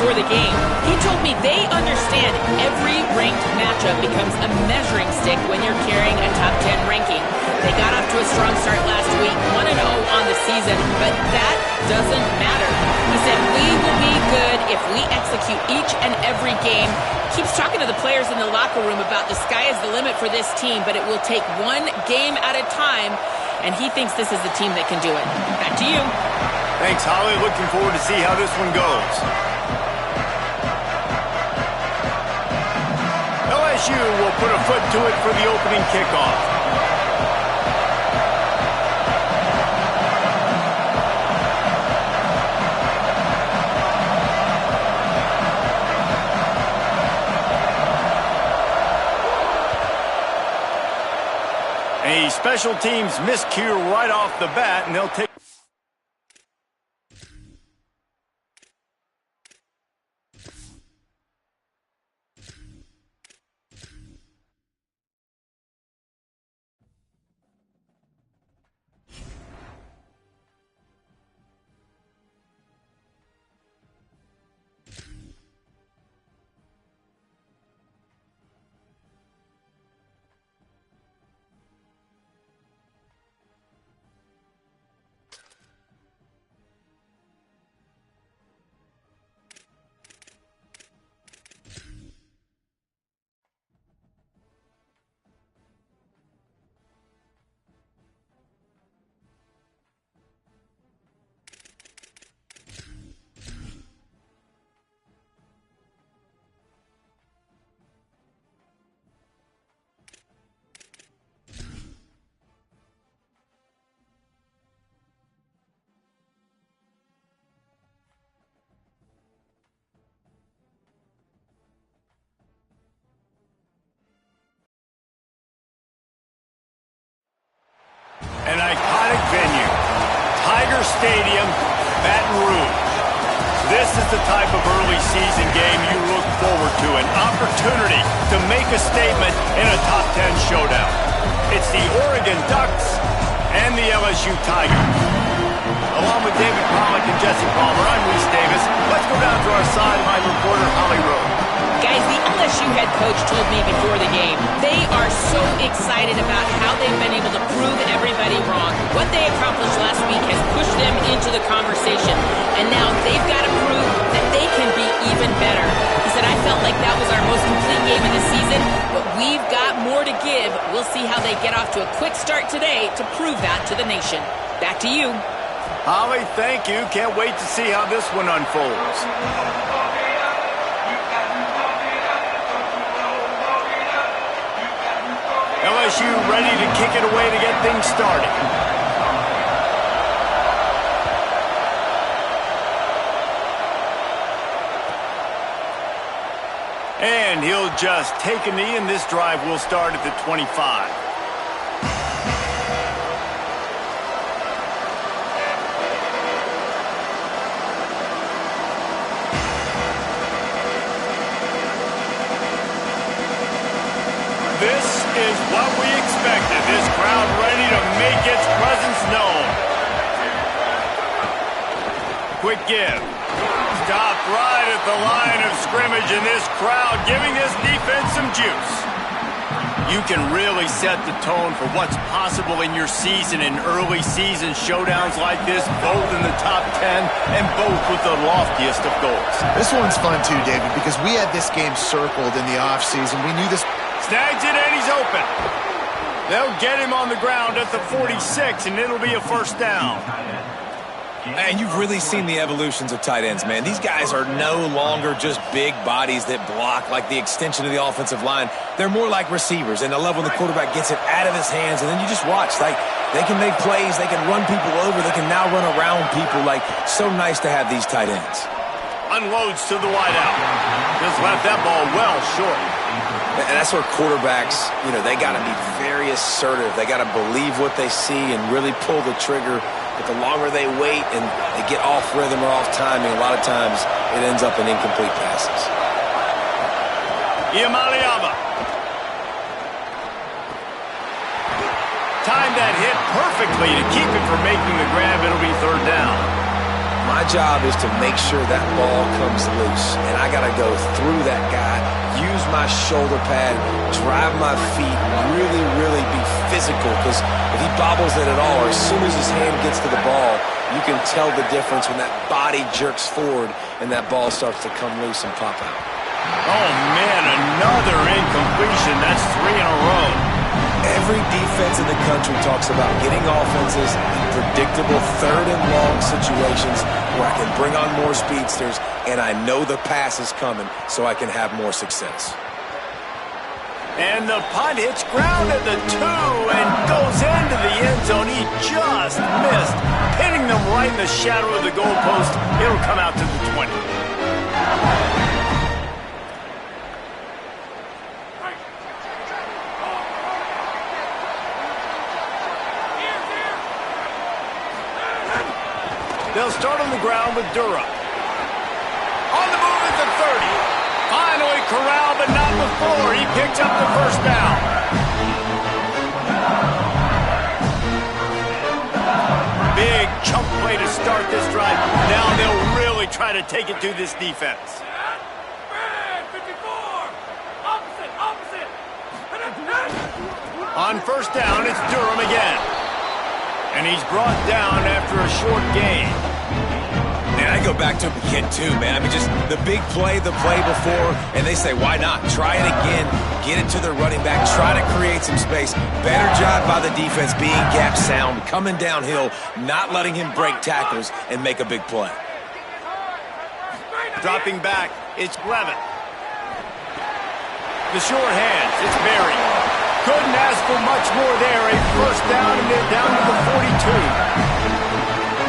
before the game. He told me they understand every ranked matchup becomes a measuring stick when you're carrying a top 10 ranking. They got off to a strong start last week, 1-0 on the season, but that doesn't matter. He said, we will be good if we execute each and every game. Keeps talking to the players in the locker room about the sky is the limit for this team, but it will take one game at a time, and he thinks this is the team that can do it. Back to you. Thanks, Holly. Looking forward to see how this one goes. LSU will put a foot to it for the opening kickoff. A special teams miscue right off the bat, and they'll take... An iconic venue, Tiger Stadium, Baton Rouge. This is the type of early season game you look forward to, an opportunity to make a statement in a top 10 showdown. It's the Oregon Ducks and the LSU Tigers. Along with David Pollack and Jesse Palmer, I'm Reese Davis. Let's go down to our sideline reporter, Holly Rowe. Guys, the LSU head coach told me before the game, they are so excited about how they've been able to prove everybody wrong. What they accomplished last week has pushed them into the conversation, and now they've got to prove that they can be even better. He said, I felt like that was our most complete game of the season, but we've got more to give. We'll see how they get off to a quick start today to prove that to the nation. Back to you. Holly, thank you. Can't wait to see how this one unfolds. LSU ready to kick it away to get things started. And he'll just take a knee, and this drive will start at the 25. This is what we expected. This crowd ready to make its presence known. Quick give. Stopped right at the line of scrimmage, and this crowd giving this defense some juice. You can really set the tone for what's possible in your season in early season showdowns like this, both in the top 10 and both with the loftiest of goals. This one's fun too, David, because we had this game circled in the offseason. We knew this... Snags it, and he's open. They'll get him on the ground at the 46, and it'll be a first down. And you've really seen the evolutions of tight ends, man. These guys are no longer just big bodies that block like the extension of the offensive line. They're more like receivers, and I love when the quarterback gets it out of his hands, and then you just watch. Like, they can make plays, they can run people over, they can now run around people. Like, so nice to have these tight ends. Unloads to the wideout. Just left that ball well short. And that's where quarterbacks, they got to be very assertive. They got to believe what they see and really pull the trigger. But the longer they wait and they get off rhythm or off timing, a lot of times it ends up in incomplete passes. Iamaleava. Timed that hit perfectly to keep it from making the grab. It'll be third down. My job is to make sure that ball comes loose, and I got to go through that guy, use my shoulder pad, drive my feet, really, really be physical, because if he bobbles it at all, or as soon as his hand gets to the ball, you can tell the difference when that body jerks forward and that ball starts to come loose and pop out. Oh, man, another incompletion. That's 3 in a row. Every defense in the country talks about getting offenses in predictable third and long situations where I can bring on more speedsters and I know the pass is coming so I can have more success. And the punt hits ground at the 2 and goes into the end zone. He just missed, hitting them right in the shadow of the goalpost. It'll come out to the 20. They'll start on the ground with Durham. On the move at the 30. Finally corralled, but not before. He picks up the first down. Big chunk play to start this drive. Now they'll really try to take it to this defense. On first down, it's Durham again. And he's brought down after a short gain. And I go back to him again, too, man. I mean, just the big play, the play before, and they say, why not? Try it again, get it to the running back, try to create some space. Better job by the defense being gap sound, coming downhill, not letting him break tackles and make a big play. Dropping back, it's Levin. The short hands, it's Berry. Couldn't ask for much more there. A first down, and they're down to the 42.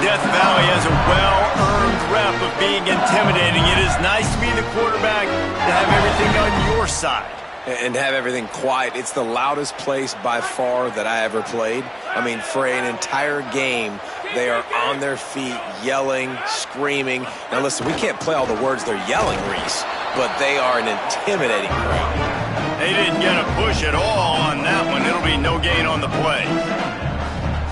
Death Valley has a well-earned rep of being intimidating. It is nice to be the quarterback, to have everything on your side. And have everything quiet. It's the loudest place by far that I ever played. I mean, for an entire game, they are on their feet, yelling, screaming. Now listen, we can't play all the words they're yelling, Reese, but they are an intimidating crowd. They didn't get a push at all on that one. It'll be no gain on the play.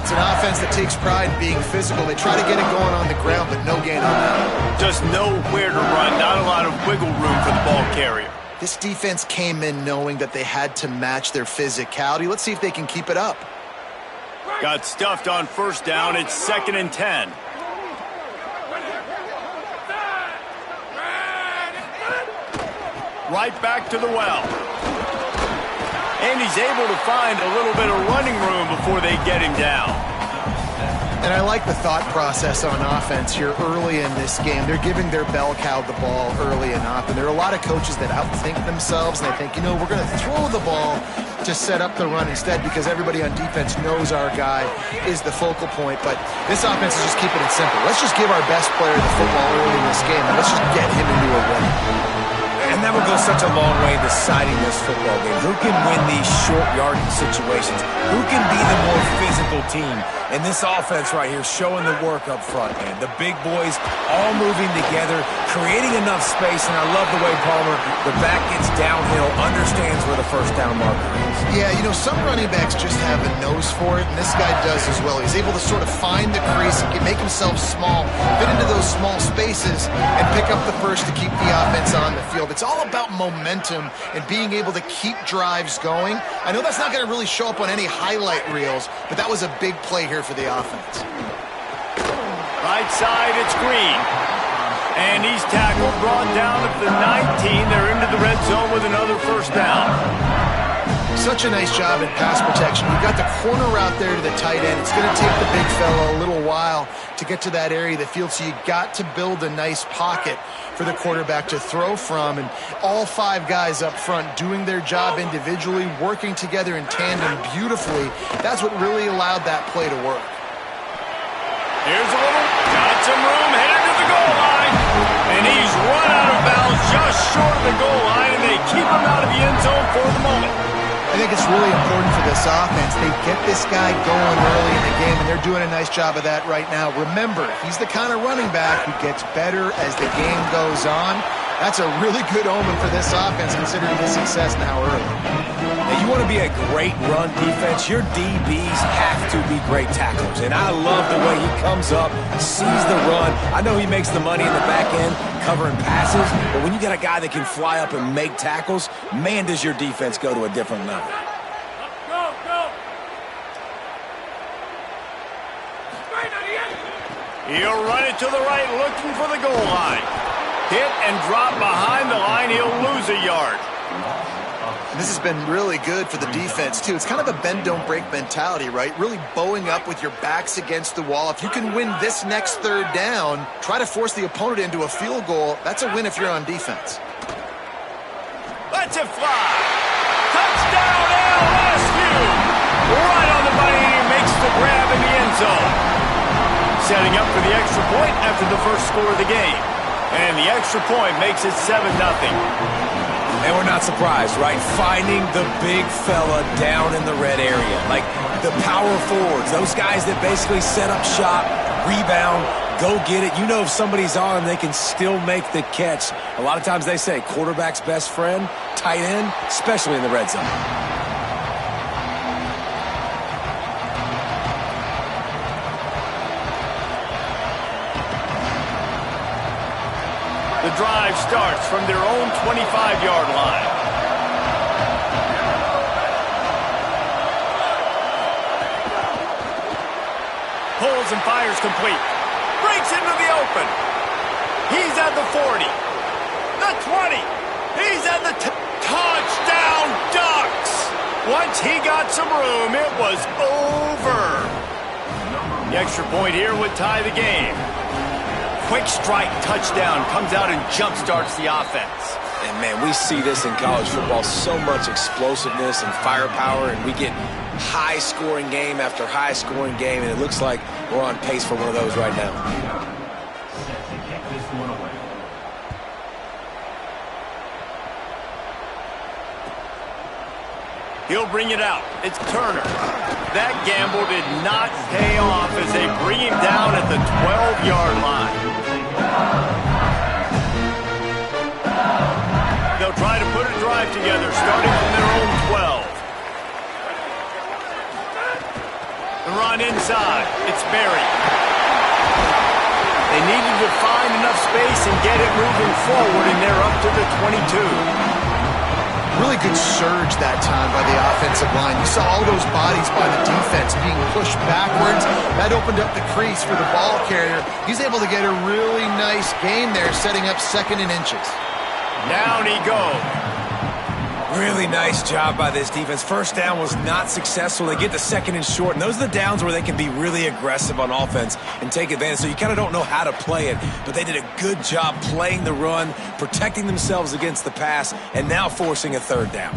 It's an offense that takes pride in being physical. They try to get it going on the ground, but no gain on that. Just nowhere to run. Not a lot of wiggle room for the ball carrier. This defense came in knowing that they had to match their physicality. Let's see if they can keep it up. Got stuffed on first down. It's 2nd and 10. Right back to the well. And he's able to find a little bit of running room before they get him down. And I like the thought process on offense here early in this game. They're giving their bell cow the ball early enough. And there are a lot of coaches that outthink themselves. And they think, you know, we're going to throw the ball to set up the run instead because everybody on defense knows our guy is the focal point. But this offense is just keeping it simple. Let's just give our best player the football early in this game. And let's just get him into a run. And that will go such a long way in deciding this football game. Who can win these short yardage situations? Who can be the more physical team? And this offense right here showing the work up front, man. The big boys all moving together, creating enough space. And I love the way Palmer, the back gets downhill, understands where the first down marker is. Yeah, you know, some running backs just have a nose for it, and this guy does as well. He's able to sort of find the crease and make himself small, fit into those small spaces, and pick up the first to keep the offense on the field. It's all about momentum and being able to keep drives going. I know that's not going to really show up on any highlight reels, but that was a big play here for the offense. Right side, it's Green. And he's tackled, brought down at the 19. They're into the red zone with another first down. Such a nice job in pass protection. You've got the corner route there to the tight end. It's going to take the big fella a little while to get to that area of the field, so you got to build a nice pocket for the quarterback to throw from. And all 5 guys up front doing their job individually, working together in tandem beautifully. That's what really allowed that play to work. Here's a little, got some room, headed to the goal line. And he's run out of bounds just short of the goal line, and they keep him out of the end zone for the moment. I think it's really important for this offense. They get this guy going early in the game, and they're doing a nice job of that right now. Remember, he's the kind of running back who gets better as the game goes on. That's a really good omen for this offense, considering the success now early. Now, you want to be a great run defense, your DBs have to be great tacklers. And I love the way he comes up, sees the run. I know he makes the money in the back end covering passes, but when you got a guy that can fly up and make tackles, man, does your defense go to a different level. He'll run it to the right, looking for the goal line. Hit and drop behind the line. He'll lose a yard. And this has been really good for the defense, too. It's kind of a bend-don't-break mentality, right? Really bowing up with your backs against the wall. If you can win this next third down, try to force the opponent into a field goal. That's a win if you're on defense. Lets it fly. Touchdown, LSU. Right on the money. Makes the grab in the end zone. Setting up for the extra point after the first score of the game. And the extra point makes it 7-0. And we're not surprised, right? Finding the big fella down in the red area. Like the power forwards, those guys that basically set up shop, rebound, go get it. You know if somebody's on, they can still make the catch. A lot of times they say quarterback's best friend, tight end, especially in the red zone. The drive starts from their own 25-yard line. Pulls and fires complete. Breaks into the open. He's at the 40. The 20. He's at the touchdown Ducks. Once he got some room, it was over. The extra point here would tie the game. Quick strike touchdown comes out and jump-starts the offense. And, man, we see this in college football, so much explosiveness and firepower, and we get high-scoring game after high-scoring game, and it looks like we're on pace for one of those right now. He'll bring it out. It's Turner. That gamble did not pay off as they bring him down at the 12-yard line. They'll try to put a drive together, starting from their own 12. The run inside. It's Berry. They needed to find enough space and get it moving forward, and they're up to the 22. Really good surge that time by the offensive line. You saw all those bodies by the defense being pushed backwards. That opened up the crease for the ball carrier. He's able to get a really nice gain there, setting up 2nd and inches. Down he goes. Really nice job by this defense. First down was not successful. They get to 2nd and short, and those are the downs where they can be really aggressive on offense and take advantage. So you kind of don't know how to play it, but they did a good job playing the run, protecting themselves against the pass, and now forcing a 3rd down.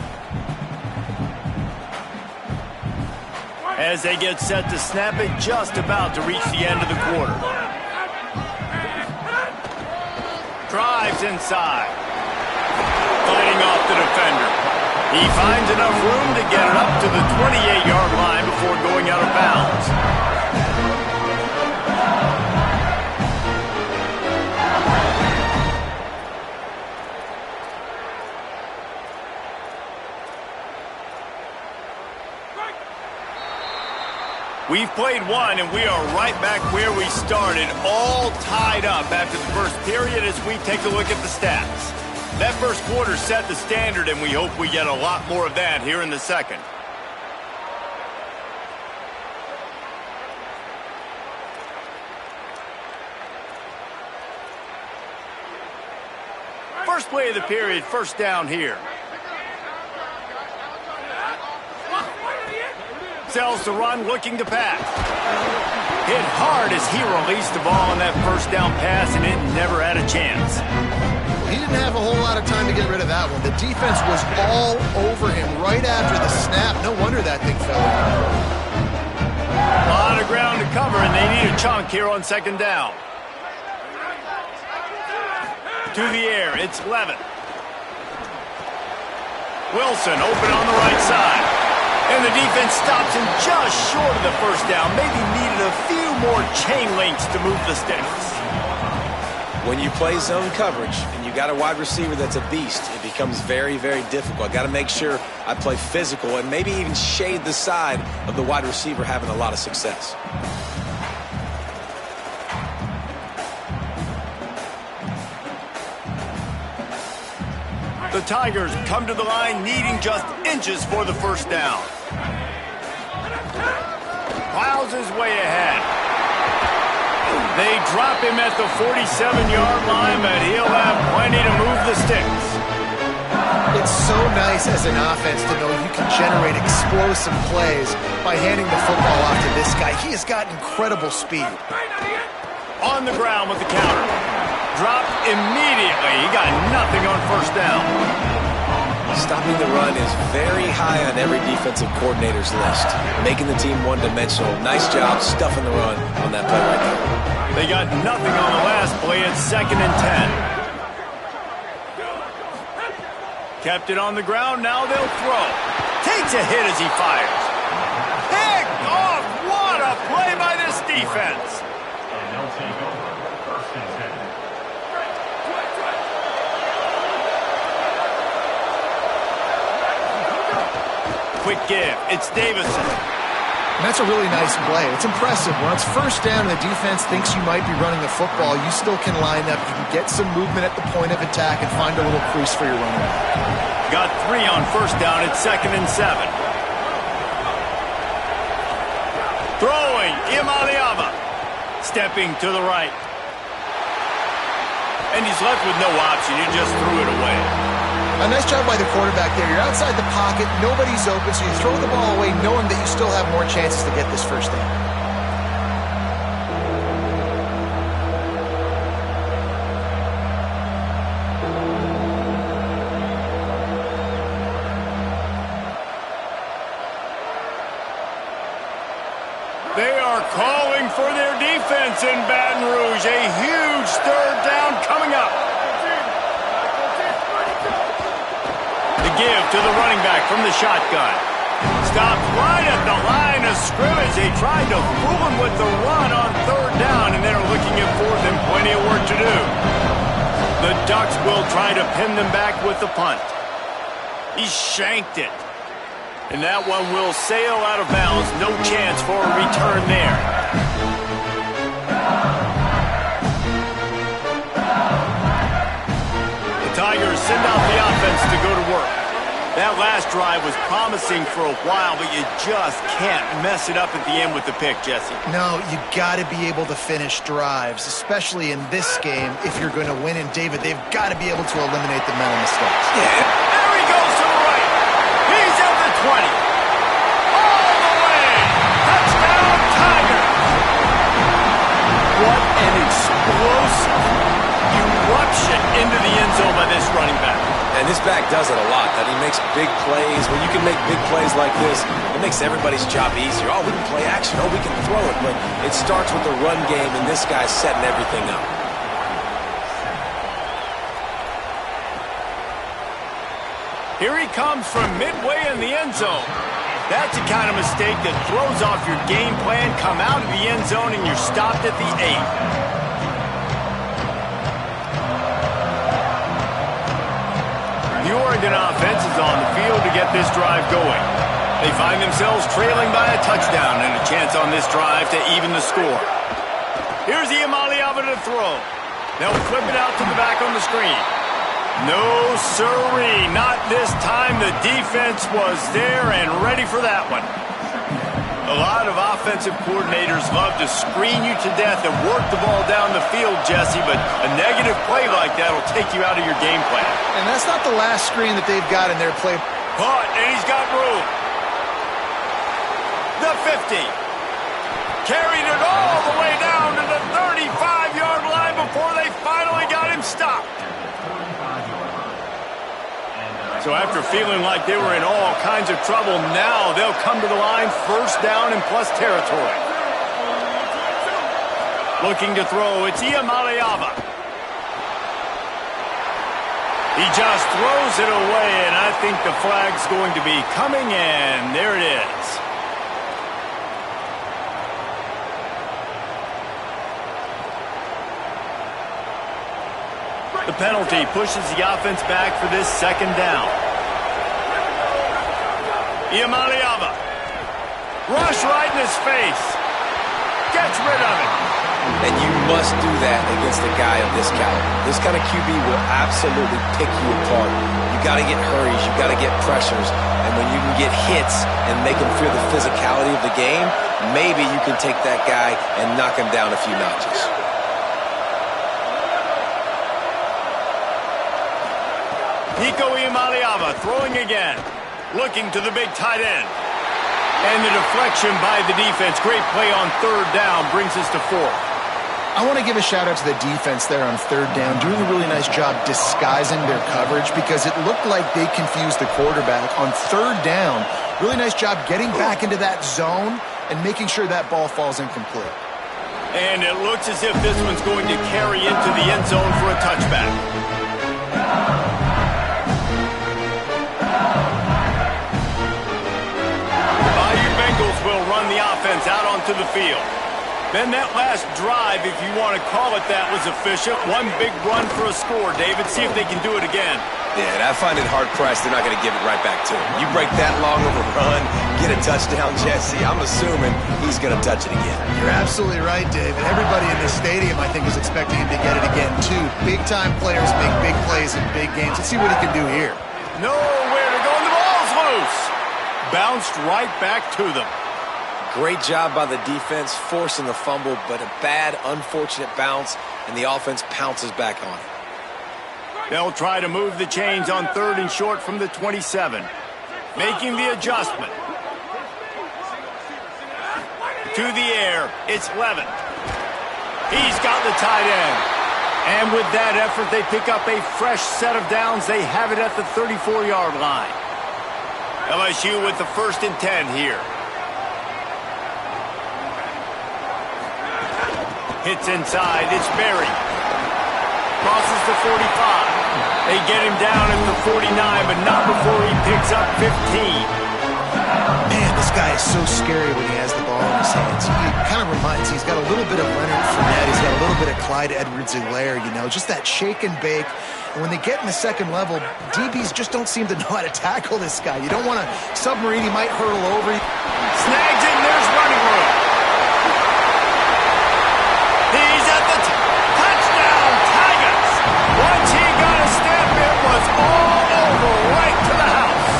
As they get set to snap it, just about to reach the end of the quarter. Drives inside. Fighting off the defender. He finds enough room to get it up to the 28-yard line before going out of bounds. We've played one, and we are right back where we started, all tied up after the first period as we take a look at the stats. That first quarter set the standard, and we hope we get a lot more of that here in the second. First play of the period, first down here. Sells the run, looking to pass. Hit hard as he released the ball on that first down pass, and it never had a chance. He didn't have a whole lot of time to get rid of that one. The defense was all over him right after the snap. No wonder that thing fell. A lot of ground to cover, and they need a chunk here on 2nd down. To the air, it's Levitt. Wilson open on the right side. And the defense stops him just short of the first down. Maybe needed a few more chain links to move the sticks. When you play zone coverage and you got a wide receiver that's a beast, it becomes very, very difficult. I got to make sure I play physical and maybe even shade the side of the wide receiver having a lot of success. The Tigers come to the line needing just inches for the first down. Plows his way ahead. They drop him at the 47-yard line, but he'll have plenty to move the sticks. It's so nice as an offense to know you can generate explosive plays by handing the football off to this guy. He has got incredible speed. On the ground with the counter. Dropped immediately. He got nothing on first down. Stopping the run is very high on every defensive coordinator's list. Making the team one-dimensional. Nice job stuffing the run on that play right there. They got nothing on the last play. It's 2nd and 10. Kept it on the ground. Now they'll throw. Takes a hit as he fires. Picked off. What a play by this defense. Quick give. It's Davison. And that's a really nice play. It's impressive. When it's first down and the defense thinks you might be running the football, you still can line up. You can get some movement at the point of attack and find a little crease for your running back. Got 3 on first down. It's 2nd and 7. Throwing. Imaliava. Stepping to the right. And he's left with no option. He just threw it away. A nice job by the quarterback there. You're outside the pocket, nobody's open, so you throw the ball away knowing that you still have more chances to get this first down. They are calling for their defense in Baton Rouge. A huge 3rd down coming up. Give to the running back from the shotgun. Stopped right at the line of scrimmage. They tried to fool him with the run on 3rd down, and they're looking at 4th and plenty of work to do. The Ducks will try to pin them back with the punt. He shanked it. And that one will sail out of bounds. No chance for a return there. The Tigers send out the offense to go to work. That last drive was promising for a while, but you just can't mess it up at the end with the pick, Jesse. No, you got to be able to finish drives, especially in this game if you're going to win. And, David, they've got to be able to eliminate the mental mistakes. Yeah. There he goes to the right. He's at the 20. All the way. Touchdown, Tigers. What an explosive eruption into the end zone by this running back. And this back does it a lot. That he makes big plays. When you can make big plays like this, it makes everybody's job easier. Oh, we can play action. Oh, we can throw it. But it starts with the run game, and this guy's setting everything up. Here he comes from midway in the end zone. That's the kind of mistake that throws off your game plan. Come out of the end zone, and you're stopped at the 8. The Oregon offense is on the field to get this drive going. They find themselves trailing by a touchdown and a chance on this drive to even the score. Here's Imaliava to throw. They'll flip it out to the back on the screen. No siree, not this time. The defense was there and ready for that one. A lot of offensive coordinators love to screen you to death and work the ball down the field, Jesse, but a negative play like that will take you out of your game plan. And that's not the last screen that they've got in their play. Caught, and he's got room. The 50. Carried it all the way down to the 35-yard line before they finally got him stopped. So after feeling like they were in all kinds of trouble, now they'll come to the line, first down and plus territory. Looking to throw, it's Imaliava. He just throws it away, and I think the flag's going to be coming, and there it is. penalty pushes the offense back for this second down. Iamaleava. Rush right in his face. Gets rid of it. And you must do that against a guy of this caliber. This kind of QB will absolutely pick you apart. You got to get hurries. You got to get pressures. And when you can get hits and make him feel the physicality of the game, maybe you can take that guy and knock him down a few notches. Nico Iamaleava throwing again. Looking to the big tight end. And the deflection by the defense. Great play on third down brings us to 4. I want to give a shout-out to the defense there on third down, doing a really nice job disguising their coverage because it looked like they confused the quarterback on third down. Really nice job getting back into that zone and making sure that ball falls incomplete. And it looks as if this one's going to carry into the end zone for a touchback. The Bayou Bengals will run the offense out onto the field. Then that last drive, if you want to call it that, was efficient. One big run for a score, David. See if they can do it again. Yeah, and I find it hard-pressed they're not going to give it right back to him. You break that long of a run, get a touchdown, Jesse, I'm assuming he's going to touch it again. You're absolutely right, David. Everybody in this stadium, I think, is expecting him to get it again, too. Big-time players make big plays in big games. Let's see what he can do here. Nowhere to go, and the ball's loose. Bounced right back to them. Great job by the defense, forcing the fumble, but a bad, unfortunate bounce, and the offense pounces back on it. They'll try to move the chains on third and short from the 27. Making the adjustment. To the air, it's Levin. He's got the tight end. And with that effort, they pick up a fresh set of downs. They have it at the 34-yard line. LSU with the 1st and 10 here. Hits inside, it's Berry. Crosses the 45. They get him down at the 49, but not before he picks up 15. Man, this guy is so scary when he has the ball in his hands. He kind of reminds me, he's got a little bit of Leonard Fournette. He's got a little bit of Clyde Edwards-Helaire, you know, just that shake and bake. And when they get in the second level, DBs just don't seem to know how to tackle this guy. You don't want to submarine, he might hurtle over. Snags it, and there's running room. He's at the touchdown, Tigers. Once he got a step, it was all over, right to the house.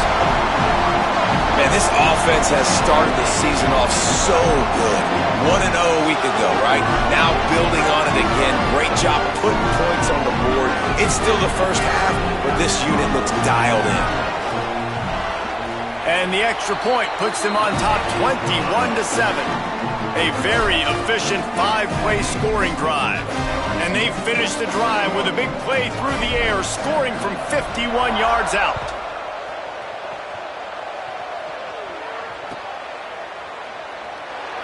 Man, this offense has started the season off so good. 1-0 a week ago, right? Now building on it again. Great job putting points on the board. It's still the first half, but this unit looks dialed in. And the extra point puts them on top 21-7. A very efficient 5-play scoring drive. And they finish the drive with a big play through the air, scoring from 51 yards out.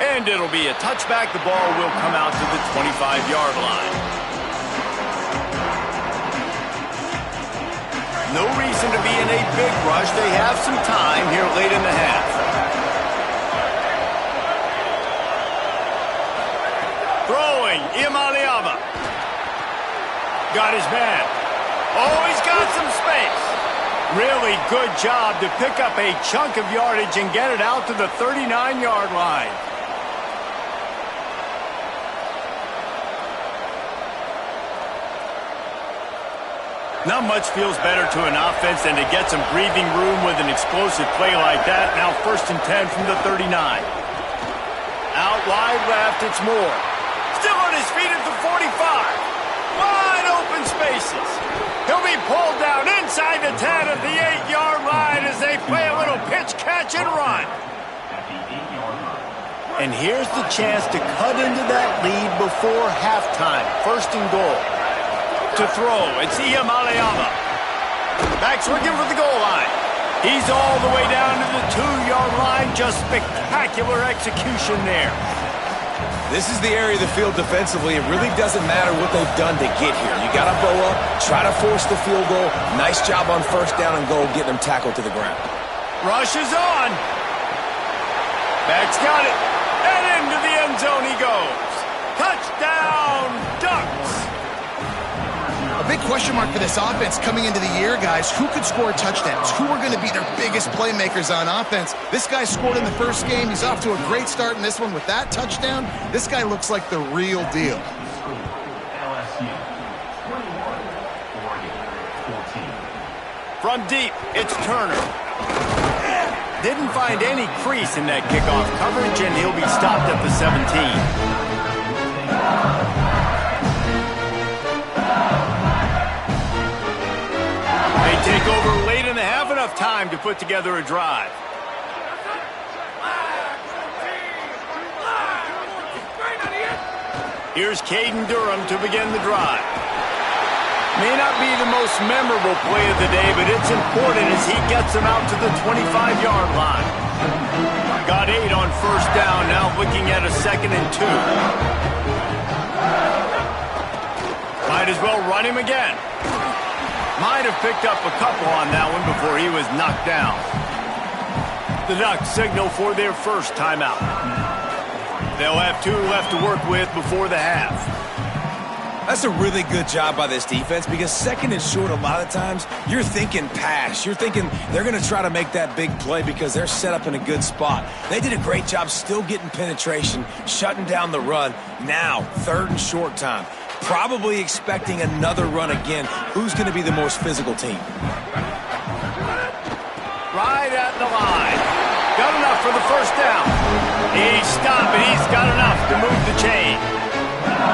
And it'll be a touchback. The ball will come out to the 25-yard line. No reason to be in a big rush. They have some time here late in the half. Throwing, Iamaleava. Got his man. Oh, he's got some space. Really good job to pick up a chunk of yardage and get it out to the 39-yard line. Not much feels better to an offense than to get some breathing room with an explosive play like that. Now 1st and 10 from the 39. Out wide left, it's Moore. Still on his feet at the 45. Wide open spaces. He'll be pulled down inside the 10 at the 8-yard line as they play a little pitch, catch, and run. And here's the chance to cut into that lead before halftime. 1st and goal. To throw, it's Iamaleava. Back's looking for the goal line. He's all the way down to the 2-yard line. Just spectacular execution there. This is the area of the field defensively. It really doesn't matter what they've done to get here. You got to bow up, try to force the field goal. Nice job on 1st down and goal, getting them tackled to the ground. Rush is on. Back's got it. And into the end zone he goes. Touchdown, Ducks. A big question mark for this offense coming into the year, guys. Who could score touchdowns? Who are going to be their biggest playmakers on offense? This guy scored in the first game. He's off to a great start in this one with that touchdown. This guy looks like the real deal. LSU, 21, Oregon, 14. From deep, it's Turner. Didn't find any crease in that kickoff coverage, and he'll be stopped at the 17. Take over late in the half, enough time to put together a drive. Here's Caden Durham to begin the drive. May not be the most memorable play of the day, but it's important as he gets them out to the 25-yard line. Got 8 on first down, now looking at a 2nd and 2. Might as well run him again. Might have picked up a couple on that one before he was knocked down. The Ducks signal for their first timeout. They'll have 2 left to work with before the half. That's a really good job by this defense because 2nd and short, a lot of times, you're thinking pass. You're thinking they're going to try to make that big play because they're set up in a good spot. They did a great job still getting penetration, shutting down the run. Now, 3rd and short time. Probably expecting another run again. Who's going to be the most physical team? Right at the line. Got enough for the first down. He's stopped, and he's got enough to move the chain.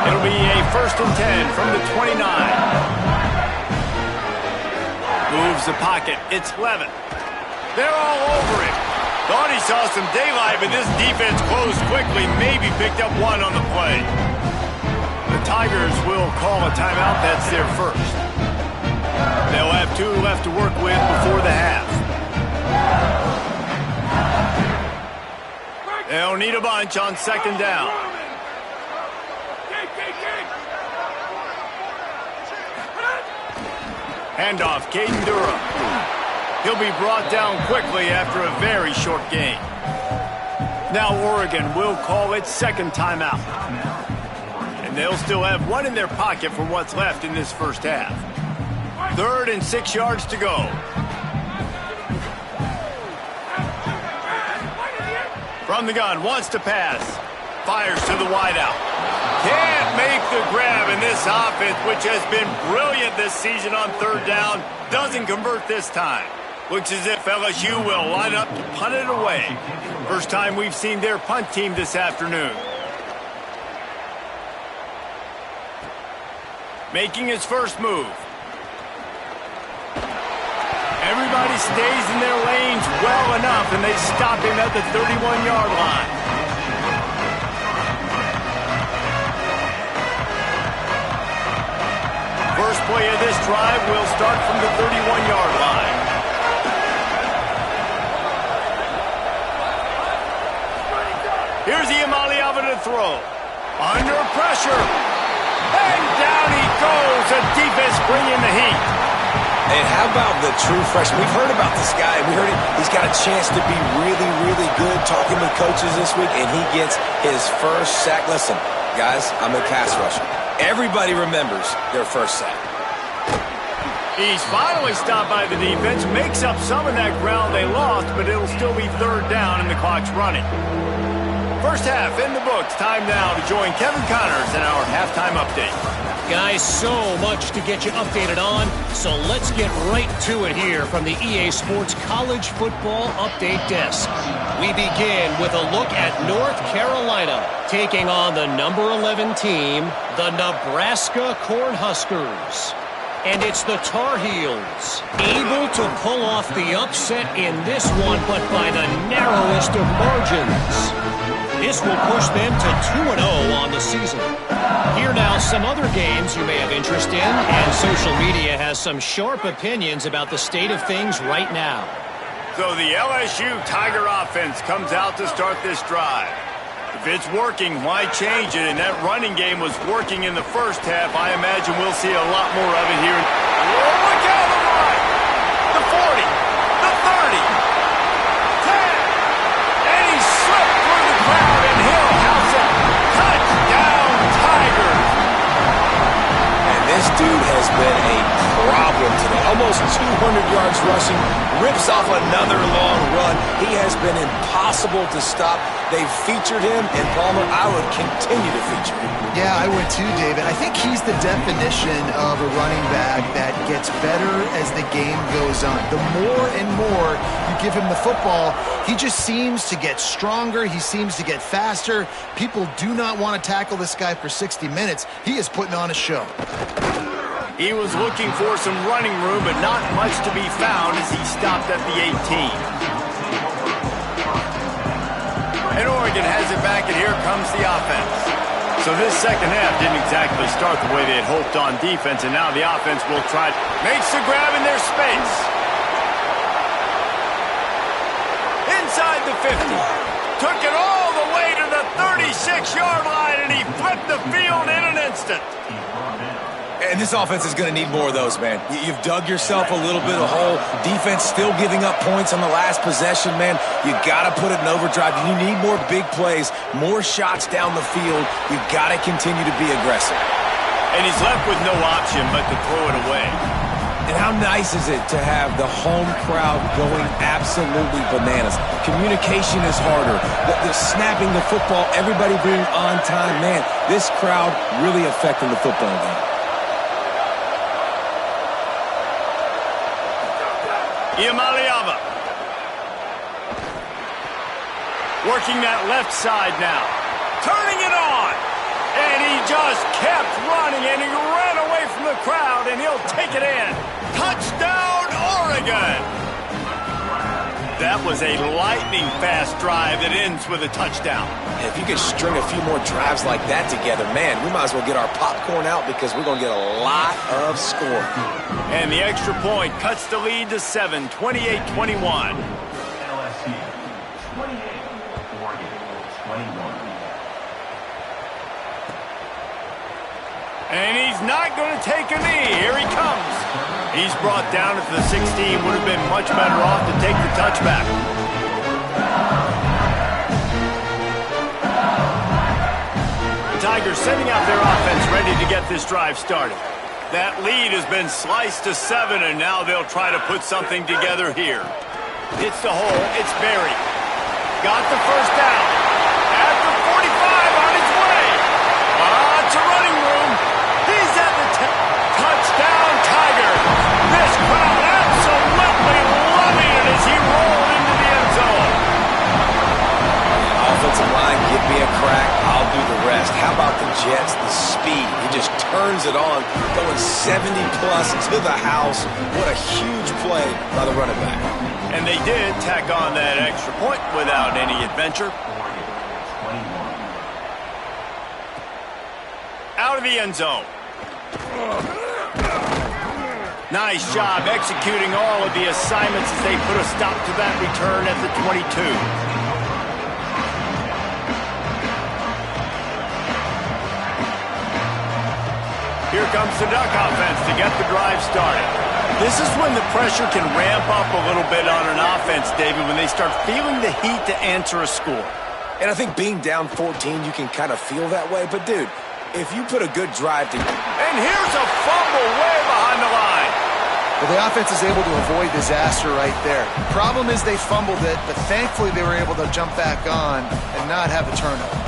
It'll be a 1st and 10 from the 29. Moves the pocket. It's Levin. They're all over him. Thought he saw some daylight, but this defense closed quickly. Maybe picked up 1 on the play. The Tigers will call a timeout. That's their first. They'll have 2 left to work with before the half. They'll need a bunch on 2nd down. Handoff, Caden Durham. He'll be brought down quickly after a very short game. Now Oregon will call its 2nd timeout. And they'll still have 1 in their pocket for what's left in this first half. 3rd and 6 yards to go. From the gun, wants to pass. Fires to the wideout. Can't make the grab in this offense, which has been brilliant this season on 3rd down. Doesn't convert this time. Looks as if LSU will line up to punt it away. First time we've seen their punt team this afternoon. Making his first move. Everybody stays in their lanes well enough, and they stop him at the 31-yard line. First play of this drive will start from the 31-yard line. Here's Iamaleava to throw. Under pressure. And down he goes. The defense bringing the heat. And how about the true freshman? We've heard about this guy. We heard he's got a chance to be really, really good talking with coaches this week, and he gets his first sack. Listen, guys, I'm a pass rusher. Everybody remembers their first sack. He's finally stopped by the defense, makes up some of that ground they lost, but it'll still be 3rd down and the clock's running. First half in the books. Time now to join Kevin Connors in our halftime update. Guys, so much to get you updated on, so let's get right to it here from the EA Sports College Football Update Desk. We begin with a look at North Carolina taking on the number 11 team, the Nebraska Cornhuskers. And it's the Tar Heels able to pull off the upset in this one, but by the narrowest of margins. This will push them to 2-0 on the season. Here now some other games you may have interest in, and social media has some sharp opinions about the state of things right now. So the LSU Tiger offense comes out to start this drive. If it's working, why change it? And that running game was working in the first half. I imagine we'll see a lot more of it here. Oh, look out the line! The 40, the 30, 10, and he slipped through the crowd, and he'll house it. Touchdown, Tigers! And this dude has been a 200 yards rushing, rips off another long run. He has been impossible to stop. They've featured him, and Palmer, I would continue to feature him. Yeah, I would too, David. I think he's the definition of a running back that gets better as the game goes on. The more and more you give him the football, he just seems to get stronger. He seems to get faster. People do not want to tackle this guy for 60 minutes. He is putting on a show. He was looking for some running room, but not much to be found as he stopped at the 18. And Oregon has it back, and here comes the offense. So this second half didn't exactly start the way they had hoped on defense, and now the offense will try. Makes the grab in their space. Inside the 50. Took it all the way to the 36-yard line, and he flipped the field in an instant. And this offense is going to need more of those, man. You've dug yourself a little bit of a hole. Defense still giving up points on the last possession, man. You got to put it in overdrive. You need more big plays, more shots down the field. You got to continue to be aggressive. And he's left with no option but to throw it away. And how nice is it to have the home crowd going absolutely bananas? Communication is harder. The snapping the football, everybody being on time. Man, this crowd really affecting the football game. Iamaleava. Working that left side now. Turning it on. And he just kept running, and he ran away from the crowd, and he'll take it in. Touchdown, Oregon! That was a lightning-fast drive that ends with a touchdown. If you could string a few more drives like that together, man, we might as well get our popcorn out because we're going to get a lot of score. And the extra point cuts the lead to 7, 28-21. LSU 28, Oregon 21. And he's not going to take a knee. Here he comes. He's brought down at the 16. Would have been much better off to take the touchback. The Tigers sending out their offense ready to get this drive started. That lead has been sliced to 7, and now they'll try to put something together here. It's the hole. It's Berry. Got the first down. At the 45 on his way. Lots of running room. He's at the touchdown, Tigers. This crowd absolutely loving it as he rolled into the end zone. Offensive line, give me a crack. I'll do the rest. How about the Jets? The speed. He just turns it on, going 70-plus to the house. What a huge play by the running back. And they did tack on that extra point without any adventure. Out of the end zone. Nice job executing all of the assignments as they put a stop to that return at the 22. Here comes the Duck offense to get the drive started. This is when the pressure can ramp up a little bit on an offense, David, when they start feeling the heat to answer a score. And I think being down 14, you can kind of feel that way. But, dude, if you put a good drive together. And here's a fumble way behind the line. Well, the offense is able to avoid disaster right there. Problem is they fumbled it, but thankfully they were able to jump back on and not have a turnover.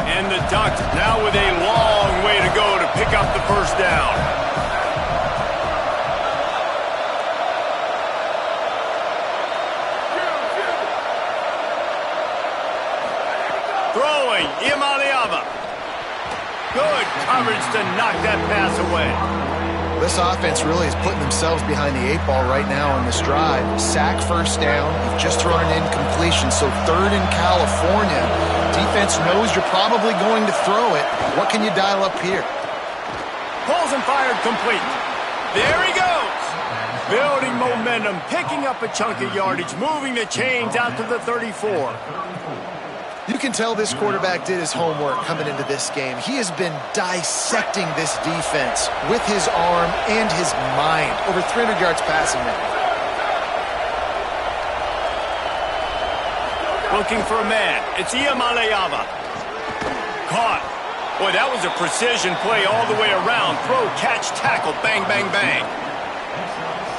And the Ducks now with a long way to go to pick up the first down. Throwing, Iamaleava. Good coverage to knock that pass away. This offense really is putting themselves behind the 8 ball right now on this drive. Sack, first down. You've just thrown an incompletion, so third in California. Defense knows you're probably going to throw it. What can you dial up here? Pulls and fired complete. There he goes. Building momentum, picking up a chunk of yardage, moving the chains out to the 34. You can tell this quarterback did his homework coming into this game. He has been dissecting this defense with his arm and his mind. Over 300 yards passing now. Looking for a man. It's Iamaleava. Caught. Boy, that was a precision play all the way around. Throw, catch, tackle, bang, bang, bang.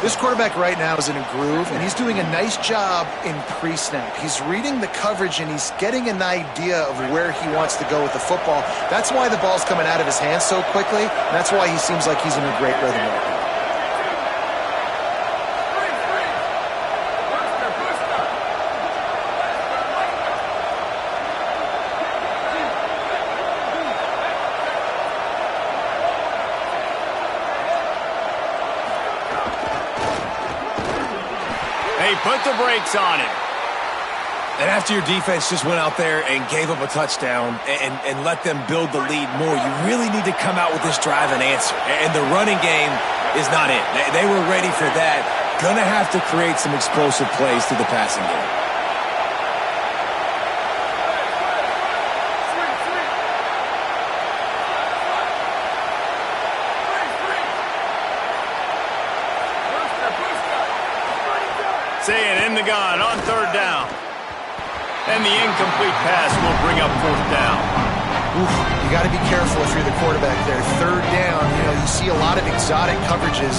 This quarterback right now is in a groove, and he's doing a nice job in pre-snap. He's reading the coverage, and he's getting an idea of where he wants to go with the football. That's why the ball's coming out of his hands so quickly, and that's why he seems like he's in a great rhythm right now. Put the brakes on it. And after your defense just went out there and gave up a touchdown and let them build the lead more, you really need to come out with this drive and answer. And the running game is not it. They were ready for that. Gonna have to create some explosive plays through the passing game. Saying in the gun on third down. And the incomplete pass will bring up fourth down. Oof, you got to be careful if you're the quarterback there. Third down, you see a lot of exotic coverages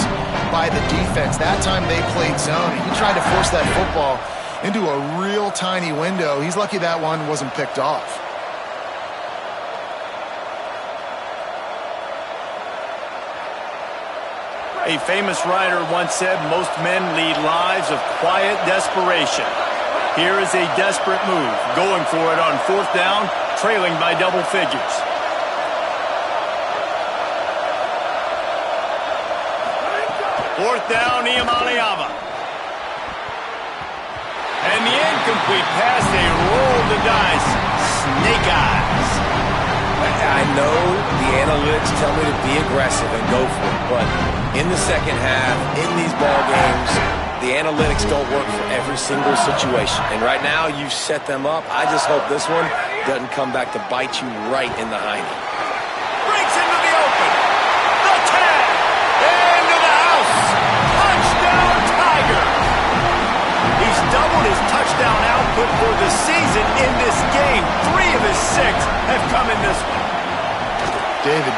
by the defense. That time they played zone. He tried to force that football into a real tiny window. He's lucky that one wasn't picked off. A famous writer once said, most men lead lives of quiet desperation. Here is a desperate move, going for it on fourth down, trailing by double figures. Fourth down, Iamaleava. And the incomplete pass, they roll the dice. Snake eyes. I know the analytics tell me to be aggressive and go for it, but in the second half, in these ball games, the analytics don't work for every single situation. And right now, you've set them up. I just hope this one doesn't come back to bite you right in the hiney. Breaks into the open. The tag. Into the house. Touchdown, Tiger. He's doubled his touchdown output for the season in this game. 3 of his 6 have come in this one. David,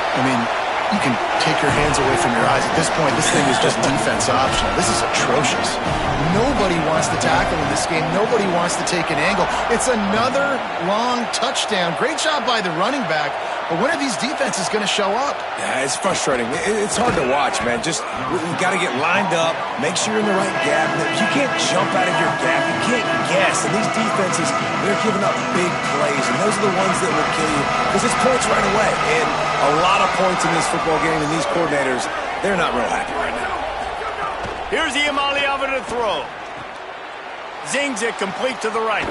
you can take your hands away from your eyes. At this point, this thing is just defense optional. This is atrocious. Nobody wants to tackle in this game. Nobody wants to take an angle. It's another long touchdown. Great job by the running back. But when are these defenses going to show up? Yeah, it's frustrating. It's hard to watch, man. Just, you got to get lined up, make sure you're in the right gap. You can't jump out of your gap. You can't guess. And these defenses, they're giving up big plays, and those are the ones that will kill you because it's points right away. And a lot of points in this football game, and these coordinators, they're not real happy right now. Here's Iamaleava to throw. Zings it complete to the right.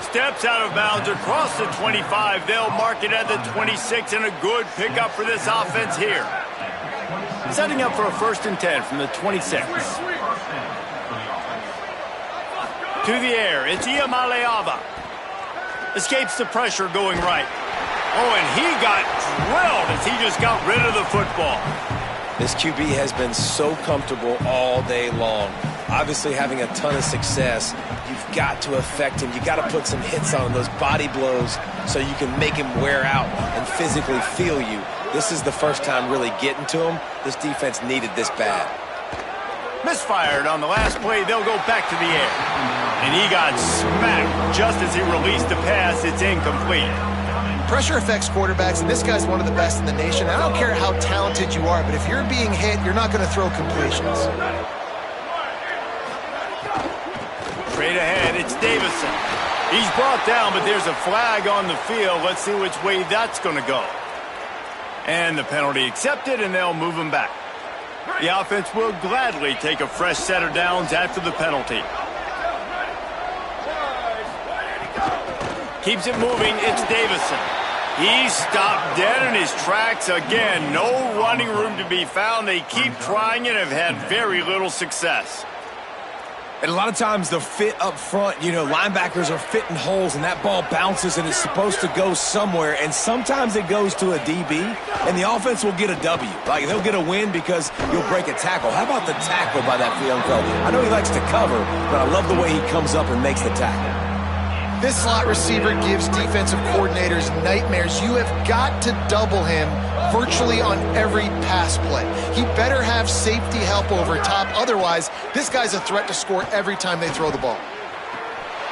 Steps out of bounds across the 25. They'll mark it at the 26, and a good pickup for this offense here. Setting up for a 1st and 10 from the 26. To the air, it's Iamaleava. Escapes the pressure going right. Oh, and he got drilled as he just got rid of the football. This QB has been so comfortable all day long. Obviously having a ton of success. You've got to affect him. You've got to put some hits on him, those body blows, so you can make him wear out and physically feel you. This is the first time really getting to him. This defense needed this bad. Misfired on the last play. They'll go back to the air. And he got smacked just as he released the pass. It's incomplete. Pressure affects quarterbacks, and this guy's one of the best in the nation. I don't care how talented you are, but if you're being hit, you're not going to throw completions. Straight ahead, it's Davison. He's brought down, but there's a flag on the field. Let's see which way that's going to go. And the penalty accepted, and they'll move him back. The offense will gladly take a fresh set of downs after the penalty. Keeps it moving, it's Davison. He stopped dead in his tracks again. No running room to be found. They keep trying and have had very little success. And a lot of times the fit up front, linebackers are fitting holes and that ball bounces and it's supposed to go somewhere. And sometimes it goes to a DB and the offense will get a W. Like they'll get a win because you'll break a tackle. How about the tackle by that young fellow? I know he likes to cover, but I love the way he comes up and makes the tackle. This slot receiver gives defensive coordinators nightmares. You have got to double him virtually on every pass play. He better have safety help over top. Otherwise, this guy's a threat to score every time they throw the ball.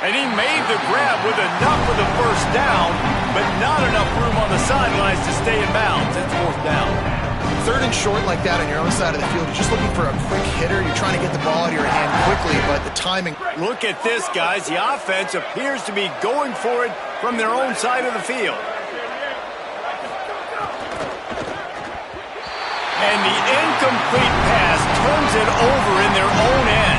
And he made the grab with enough for the first down, but not enough room on the sidelines to stay in bounds. It's fourth down. Third and short like that on your own side of the field, you're just looking for a quick hitter. You're trying to get the ball out of your hand quickly, but the timing. Look at this, guys. The offense appears to be going for it from their own side of the field. And the incomplete pass turns it over in their own end.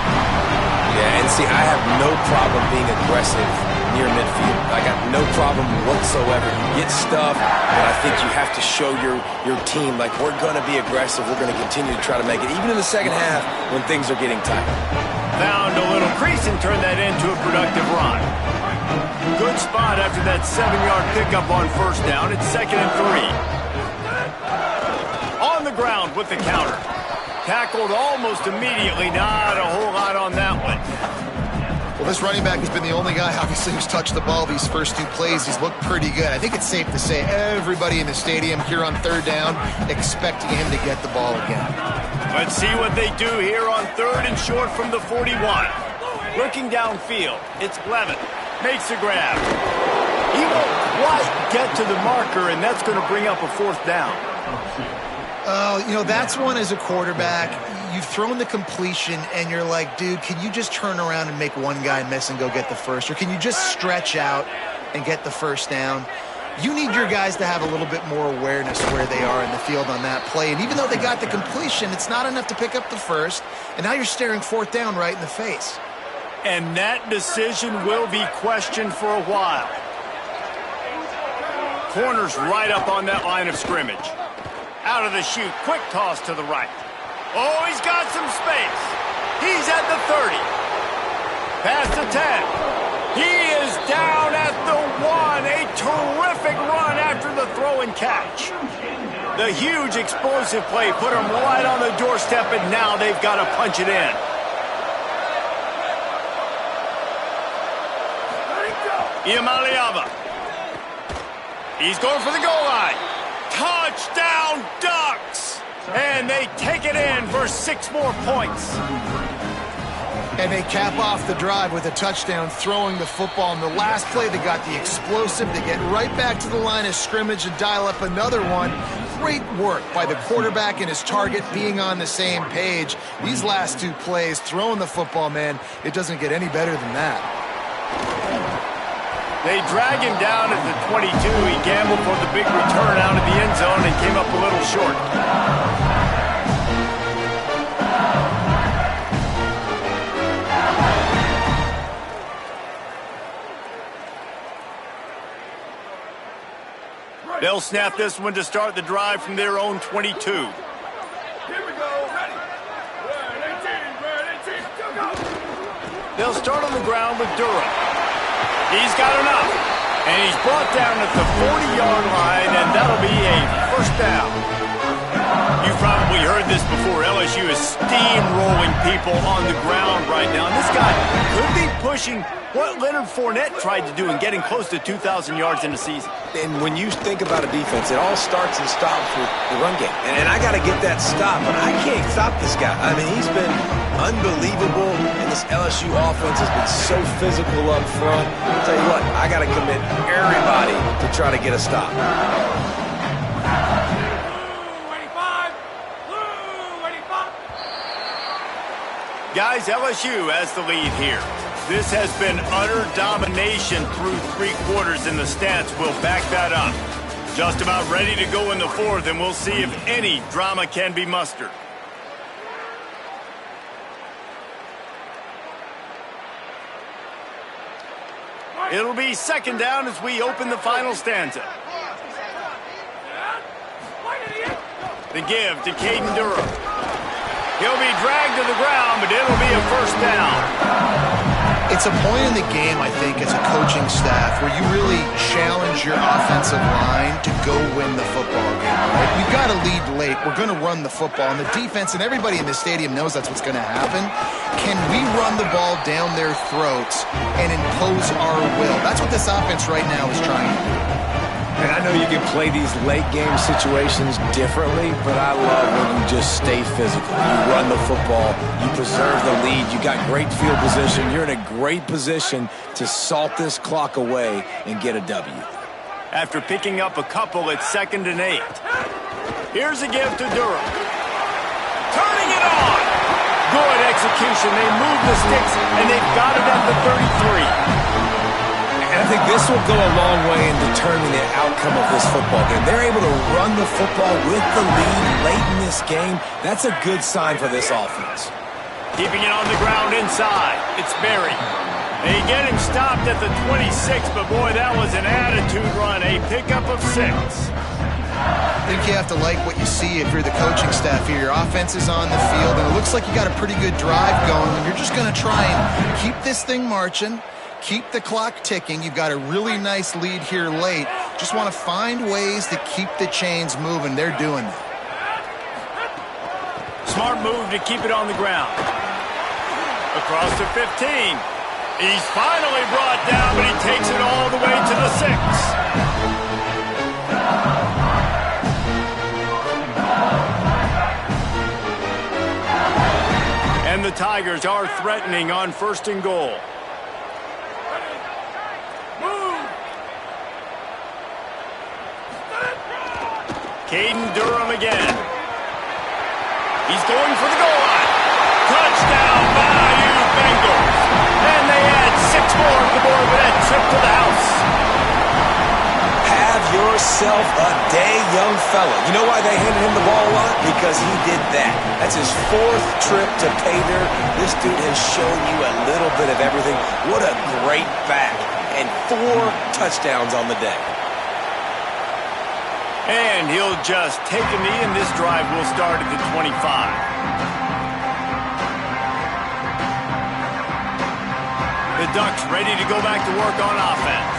Yeah, and see, I have no problem being aggressive near midfield. I got no problem whatsoever. You get stuff, but I think you have to show your team, like, we're going to be aggressive. We're going to continue to try to make it, even in the second half when things are getting tight. Found a little crease and turned that into a productive run. Good spot after that 7-yard pickup on first down. It's 2nd and 3. On the ground with the counter. Tackled almost immediately. Not a whole lot on that one. Well, this running back has been the only guy, obviously, who's touched the ball these first 2 plays. He's looked pretty good. I think it's safe to say everybody in the stadium here on third down expecting him to get the ball again. Let's see what they do here on 3rd and short from the 41. Looking downfield, it's Levin. Makes the grab. He won't quite get to the marker, and that's going to bring up a 4th down. That's one as a quarterback. You've thrown the completion, and you're like, dude, can you just turn around and make one guy miss and go get the first? Or can you just stretch out and get the first down? You need your guys to have a little bit more awareness where they are in the field on that play. And even though they got the completion, it's not enough to pick up the first. And now you're staring 4th down right in the face. And that decision will be questioned for a while. Corner's right up on that line of scrimmage. Out of the chute, quick toss to the right. Oh, he's got some space. He's at the 30. Past the 10. He is down at the 1. A terrific run after the throw and catch. The huge explosive play put him right on the doorstep, and now they've got to punch it in. Iamaleava. He's going for the goal line. Touchdown, Ducks! And they take it in for 6 more points. And they cap off the drive with a touchdown, throwing the football. In the last play, they got the explosive. They get right back to the line of scrimmage and dial up another one. Great work by the quarterback and his target being on the same page. These last 2 plays, throwing the football, man, it doesn't get any better than that. They drag him down at the 22. He gambled for the big return out of the end zone and came up a little short. They'll snap this one to start the drive from their own 22. Here we go. Ready. They'll start on the ground with Durham. He's got enough. And he's brought down at the 40-yard line, and that'll be a first down. You've probably heard this before. LSU is steamrolling people on the ground right now. And this guy could be pushing what Leonard Fournette tried to do in getting close to 2,000 yards in a season. And when you think about a defense, it all starts and stops with the run game. And I got to get that stop, but I can't stop this guy. I mean, he's been unbelievable, and this LSU offense has been so physical up front. I'll tell you what, I got to commit everybody to try to get a stop. Guys, LSU has the lead here. This has been utter domination through 3 quarters, and the stats will back that up. Just about ready to go in the 4th, and we'll see if any drama can be mustered. It'll be 2nd down as we open the final stanza. The give to Caden Durham. He'll be dragged to the ground, but it'll be a first down. It's a point in the game, I think, as a coaching staff where you really challenge your offensive line to go win the football game, right? We've got to lead late. We're going to run the football. And the defense and everybody in the stadium knows that's what's going to happen. Can we run the ball down their throats and impose our will? That's what this offense right now is trying to do. And I know you can play these late game situations differently, but I love when you just stay physical. You run the football, you preserve the lead, you got great field position. You're in a great position to salt this clock away and get a W. After picking up a couple at 2nd and 8. Here's a give to Durham. Turning it on. Good execution. They move the sticks, and they've got it at the 33. And I think this will go a long way in determining the outcome of this football game. They're able to run the football with the lead late in this game. That's a good sign for this offense. Keeping it on the ground inside. It's Berry. They get him stopped at the 26, but boy, that was an attitude run. A pickup of 6. I think you have to like what you see if you're the coaching staff here. Your offense is on the field, and it looks like you got a pretty good drive going, and you're just going to try and keep this thing marching, keep the clock ticking. You've got a really nice lead here late. Just want to find ways to keep the chains moving. They're doing that. Smart move to keep it on the ground. Across to 15. He's finally brought down, but he takes it all the way to the 6. And the Tigers are threatening on 1st and goal. Caden Durham again. He's going for the goal line. Touchdown, Bayou Bengals. And they add 6 more to the board with that trip to the house. Have yourself a day, young fella. You know why they handed him the ball a lot? Because he did that. That's his 4th trip to pay dirt. This dude has shown you a little bit of everything. What a great back. And 4 touchdowns on the day. And he'll just take a knee, and this drive will start at the 25. The Ducks ready to go back to work on offense.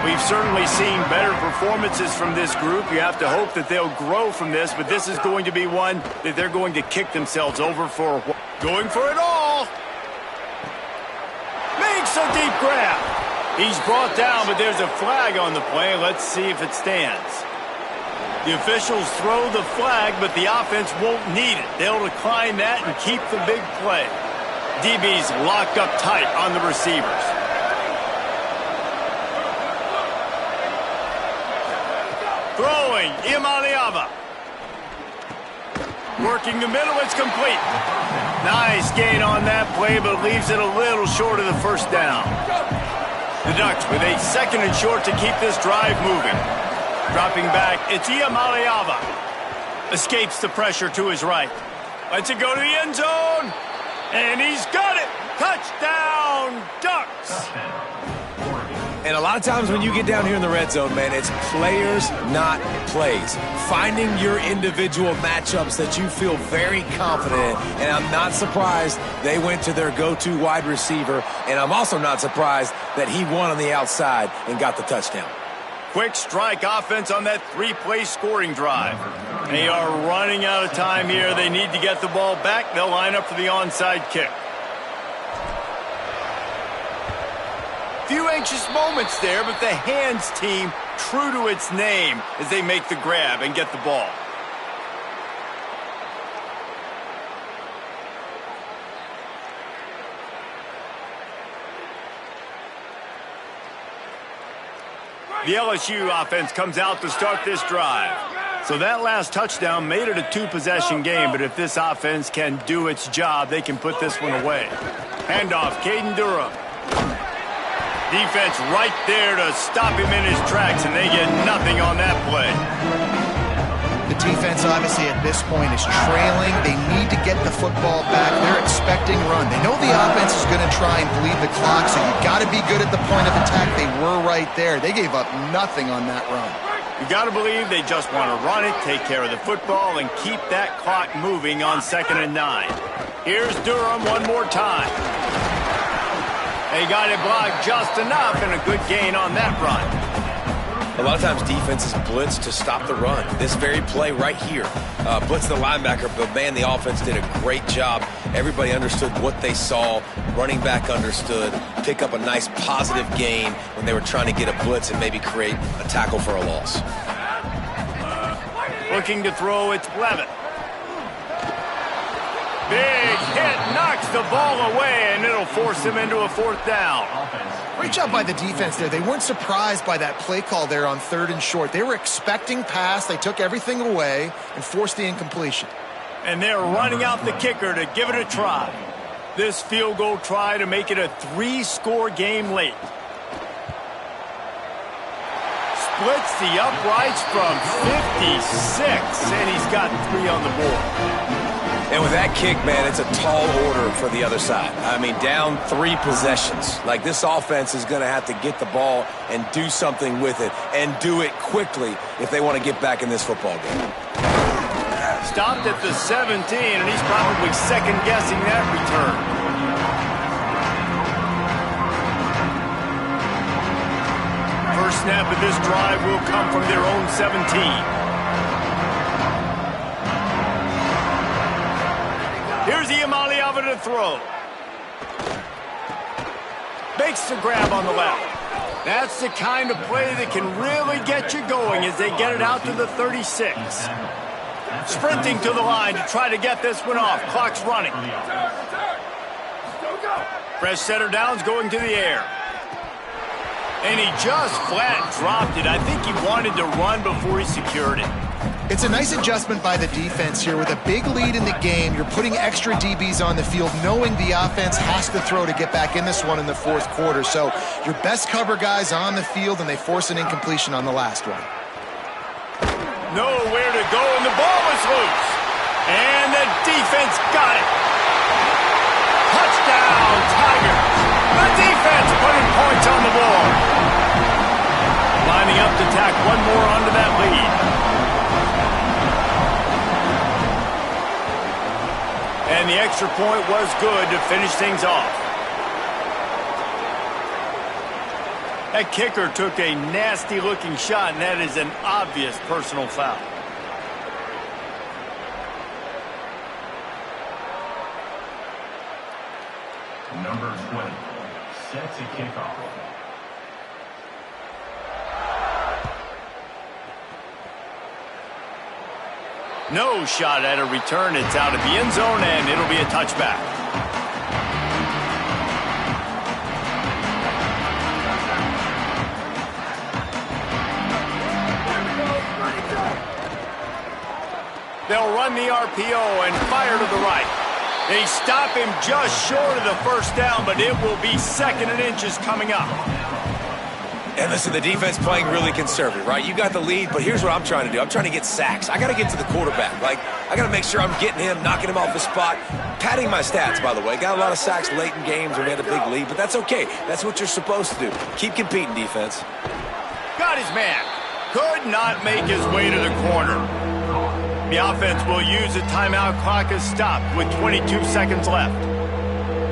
We've certainly seen better performances from this group. You have to hope that they'll grow from this, but this is going to be one that they're going to kick themselves over for. Going for it all. Makes a deep grab. He's brought down, but there's a flag on the play. Let's see if it stands. The officials throw the flag, but the offense won't need it. They'll decline that and keep the big play. DB's locked up tight on the receivers. Throwing, Imaliava. Working the middle, it's complete. Nice gain on that play, but leaves it a little short of the 1st down. The Ducks with a 2nd and short to keep this drive moving. Dropping back, it's Imaliava. Escapes the pressure to his right. Lets it go to the end zone. And he's got it. Touchdown, Ducks. And a lot of times when you get down here in the red zone, man, it's players, not plays. Finding your individual matchups that you feel very confident in. And I'm not surprised they went to their go-to wide receiver. And I'm also not surprised that he won on the outside and got the touchdown. Quick strike offense on that 3-play scoring drive. They are running out of time here. They need to get the ball back. They'll line up for the onside kick. Few anxious moments there, but the hands team true to its name as they make the grab and get the ball. The LSU offense comes out to start this drive. So that last touchdown made it a 2-possession game, but if this offense can do its job, they can put this one away. Handoff, Caden Durham. Defense right there to stop him in his tracks, and they get nothing on that play. The defense, obviously, at this point is trailing. They need to get the football back. They're expecting run. They know the offense is going to try and bleed the clock, so you've got to be good at the point of attack. They were right there. They gave up nothing on that run. You got to believe they just want to run it, take care of the football, and keep that clock moving on 2nd and 9. Here's Durham one more time. They got it blocked just enough, and a good gain on that run. A lot of times defenses blitz to stop the run. This very play right here blitz the linebacker, but man, the offense did a great job Everybody understood what they saw. Running back understood. Pick up a nice positive gain when they were trying to get a blitz and maybe create a tackle for a loss. Looking to throw, it's Levitt. Big hit, knocks the ball away, and it'll force him into a 4th down. Great job by the defense there. They weren't surprised by that play call there on 3rd and short. They were expecting pass. They took everything away and forced the incompletion. And they're running out the kicker to give it a try. This field goal try to make it a 3-score game late. Splits the uprights from 56, and he's got 3 on the board. And with that kick, man, it's a tall order for the other side. I mean, down 3 possessions. Like, this offense is going to have to get the ball and do something with it, and do it quickly if they want to get back in this football game. Stopped at the 17, and he's probably second-guessing that return. First snap of this drive will come from their own 17. Here's Iamaleava to throw. Makes the grab on the left. That's the kind of play that can really get you going as they get it out to the 36. Sprinting to the line to try to get this one off. Clock's running. Fresh center down's going to the air. And he just flat dropped it. I think he wanted to run before he secured it. It's a nice adjustment by the defense here. With a big lead in the game, you're putting extra DBs on the field, knowing the offense has to throw to get back in this one in the 4th quarter. So your best cover guys on the field, and they force an incompletion on the last one. Nowhere to go, and the ball is loose. And the defense got it. Touchdown, Tigers. The defense putting points on the board. Lining up to tack one more onto that lead. And the extra point was good to finish things off. That kicker took a nasty-looking shot, and that is an obvious personal foul. Number 20 sets a kickoff. No shot at a return. It's out of the end zone, and it'll be a touchback. They'll run the RPO and fire to the right. They stop him just short of the first down, but it will be 2nd and inches coming up. And listen, the defense playing really conservative, right? You got the lead, but here's what I'm trying to do. I'm trying to get sacks. I got to get to the quarterback. Like, I got to make sure I'm getting him, knocking him off the spot. Padding my stats, by the way. Got a lot of sacks late in games when we had a big lead, but that's okay. That's what you're supposed to do. Keep competing, defense. Got his man. Could not make his way to the corner. The offense will use the timeout. Clock is stopped with 22 seconds left.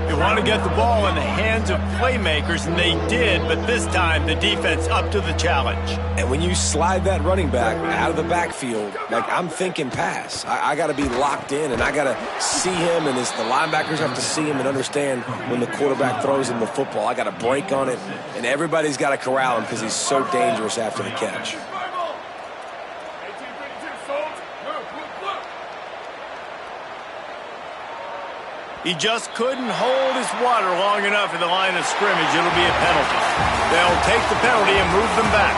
They want to get the ball in the hands of playmakers, and they did, but this time the defense up to the challenge. And when you slide that running back out of the backfield, like, I'm thinking pass. I got to be locked in, and I got to see him, and the linebackers have to see him and understand when the quarterback throws him the football. I got to break on it, and everybody's got to corral him because he's so dangerous after the catch. He just couldn't hold his water long enough at the line of scrimmage. It'll be a penalty. They'll take the penalty and move them back.